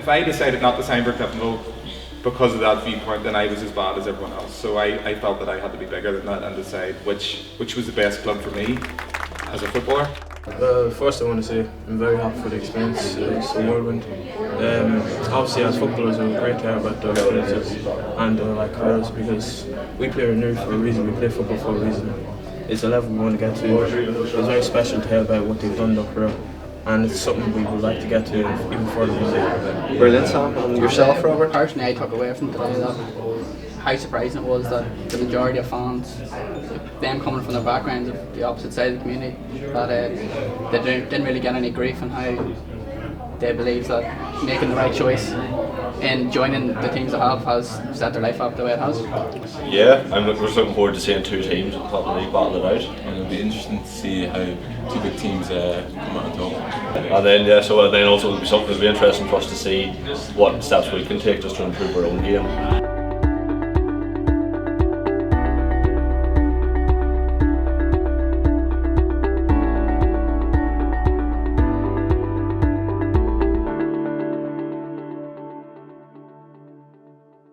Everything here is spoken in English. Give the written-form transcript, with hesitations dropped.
if I decided not to sign for Cliftonville because of that viewpoint, then I was as bad as everyone else. So I felt that I had to be bigger than that and decide which was the best club for me as a footballer. First I want to say I'm very happy for the experience. It's a whirlwind. Obviously as footballers we're great to have about the experiences and like careers, because we play in Newry for a reason, we play football for a reason. It's a level we want to get to. It's very special to hear about what they've done in their career, and it's something we would like to get to even further. Brilliant, Sam. And yourself, Robert? Personally, I took away from today that how surprising it was that the majority of fans, them coming from the backgrounds of the opposite side of the community, that they didn't really get any grief on how they believe that making the right choice and joining the teams they have has set their life up the way it has. Yeah, we're looking forward to seeing two teams at the top of the league battle it out. And it'll be interesting to see how two big teams come out on top. And then then also it'll be something that'll be interesting for us to see what steps we can take just to improve our own game.